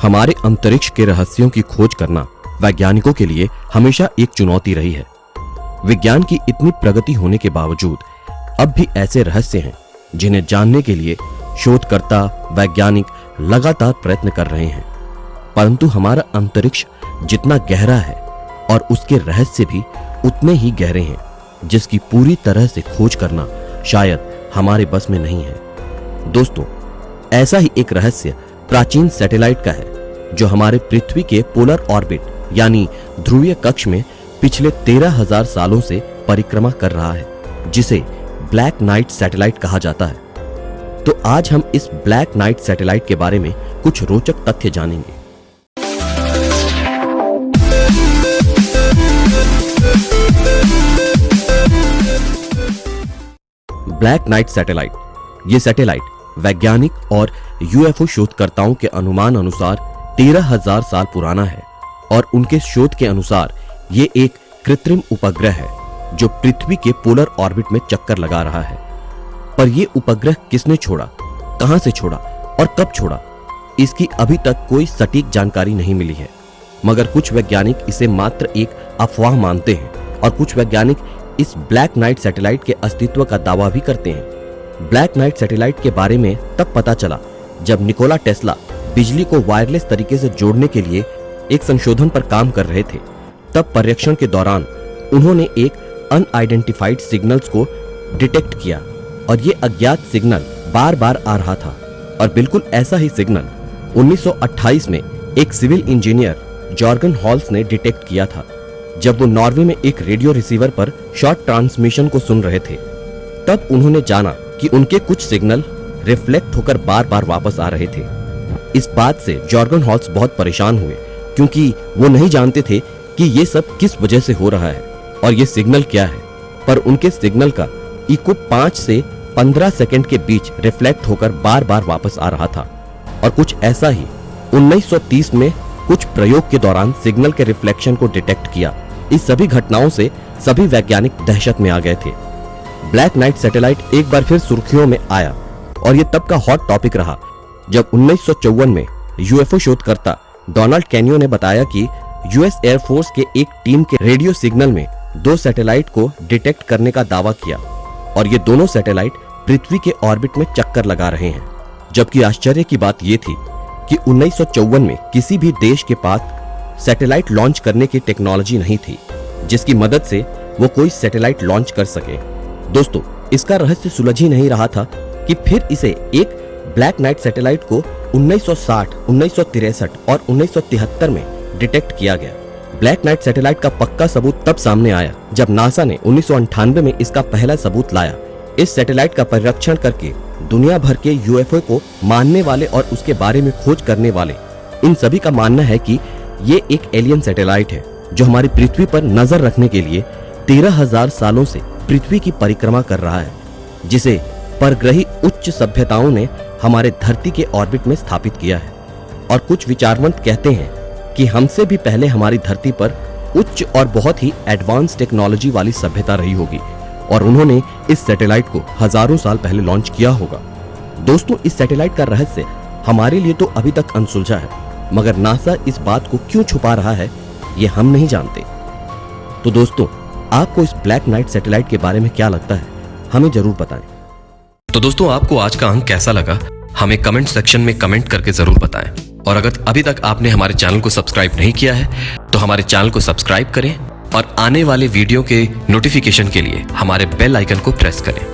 हमारे अंतरिक्ष के रहस्यों की खोज करना वैज्ञानिकों के लिए हमेशा एक चुनौती रही है। विज्ञान की इतनी प्रगति होने के बावजूद अब भी ऐसे रहस्य हैं जिन्हें जानने के लिए शोधकर्ता, वैज्ञानिक लगातार प्रयत्न कर रहे हैं। परंतु हमारा अंतरिक्ष जितना गहरा है और उसके रहस्य भी उतने ही गहरे हैं, जिसकी पूरी तरह से खोज करना शायद हमारे बस में नहीं है। दोस्तों, ऐसा ही एक रहस्य प्राचीन सैटेलाइट का है जो हमारे पृथ्वी के पोलर ऑर्बिट यानी ध्रुवीय कक्ष में पिछले 13,000 सालों से परिक्रमा कर रहा है, जिसे ब्लैक नाइट सैटेलाइट कहा जाता है। तो आज हम इस ब्लैक नाइट सैटेलाइट के बारे में कुछ रोचक तथ्य जानेंगे। Black night satellite. ये सैटेलाइट वैज्ञानिक और यूएफओ शोधकर्ताओं के अनुमान अनुसार 13,000 साल पुराना है और उनके शोध के अनुसार ये एक कृत्रिम उपग्रह है जो पृथ्वी के पोलर ऑर्बिट में चक्कर लगा रहा है। पर यह उपग्रह किसने छोड़ा, कहां से छोड़ा और कब छोड़ा, इसकी अभी तक कोई सटीक जानकारी नहीं मिली है। मगर कुछ वैज्ञानिक इसे मात्र एक अफवाह मानते हैं और कुछ वैज्ञानिक इस ब्लैक नाइट सैटेलाइट के अस्तित्व का दावा भी करते हैं। ब्लैक नाइट सैटेलाइट के बारे में तब पता चला जब निकोला टेस्ला बिजली को वायरलेस तरीके से जोड़ने के लिए एक संशोधन पर काम कर रहे थे। तब पर्यवेक्षण के दौरान उन्होंने एक अनआइडेंटिफाइड सिग्नल्स को डिटेक्ट किया और ये अज्ञात सिग्नल बार बार आ रहा था। और बिल्कुल ऐसा ही सिग्नल 1928 में एक सिविल इंजीनियर जॉर्गन हॉल्स ने डिटेक्ट किया था जब वो नॉर्वे में एक रेडियो रिसीवर पर शॉर्ट ट्रांसमिशन को सुन रहे थे। तब उन्होंने जाना कि उनके कुछ सिग्नल रिफ्लेक्ट होकर बार बार वापस आ रहे थे। इस बात से जॉर्गन हॉल्स बहुत परेशान हुए क्योंकि वो नहीं जानते थे कि ये सब किस वजह से हो रहा है और ये सिग्नल क्या है। पर उनके सिग्नल का इको 5 से 15 सेकंड के बीच रिफ्लेक्ट होकर बार बार वापस आ रहा था। और कुछ ऐसा ही 1930 में कुछ प्रयोग के दौरान सिग्नल के रिफ्लेक्शन को डिटेक्ट किया। इस सभी घटनाओं से सभी वैज्ञानिक दहशत में आ गए थे। ब्लैक नाइट सैटेलाइट एक बार फिर सुर्खियों में आया और ये तब का हॉट टॉपिक रहा जब 1954 में यूएफओ शोधकर्ता डोनाल्ड कैनियो ने बताया कि यूएस एयरफोर्स के एक टीम के रेडियो सिग्नल में 2 सैटेलाइट को डिटेक्ट करने का दावा किया और ये दोनों सैटेलाइट पृथ्वी के ऑर्बिट में चक्कर लगा रहे हैं। जबकि आश्चर्य की बात यह थी कि 1954 में किसी भी देश के पास सैटेलाइट लॉन्च करने की टेक्नोलॉजी नहीं थी जिसकी मदद से वो कोई सैटेलाइट लॉन्च कर सके। दोस्तों, इसका रहस्य सुलझ ही नहीं रहा था कि फिर इसे एक ब्लैक नाइट सैटेलाइट को 1960, 1963 और 1973 में डिटेक्ट किया गया। ब्लैक नाइट सैटेलाइट का पक्का सबूत तब सामने आया जब नासा ने 1998 में इसका पहला सबूत लाया। इस सैटेलाइट का परीक्षण करके दुनिया भर के यूएफओ को मानने वाले और उसके बारे में खोज करने वाले इन सभी का मानना है कि ये एक एलियन सैटेलाइट है जो हमारी पृथ्वी पर नजर रखने के लिए 13,000 सालों से पृथ्वी की परिक्रमा कर रहा है, जिसे परग्रही उच्च सभ्यताओं ने हमारे धरती के ऑर्बिट में स्थापित किया है। और कुछ विचारवंत कहते हैं कि हमसे भी पहले हमारी धरती पर उच्च और बहुत ही एडवांस टेक्नोलॉजी वाली सभ्यता रही होगी और उन्होंने इस सैटेलाइट को हजारों साल पहले लॉन्च किया होगा। दोस्तों, इस सैटेलाइट का रहस्य हमारे लिए तो अभी तक अनसुलझा है, मगर नासा इस बात को क्यों छुपा रहा है ये हम नहीं जानते। तो दोस्तों, आपको इस ब्लैक नाइट सैटेलाइट के बारे में क्या लगता है, हमें जरूर बताएं। तो दोस्तों, आपको आज का अंक कैसा लगा हमें कमेंट सेक्शन में कमेंट करके जरूर बताएं। और अगर अभी तक आपने हमारे चैनल को सब्सक्राइब नहीं किया है तो हमारे चैनल को सब्सक्राइब करें और आने वाले वीडियो के नोटिफिकेशन के लिए हमारे बेल आइकन को प्रेस करें।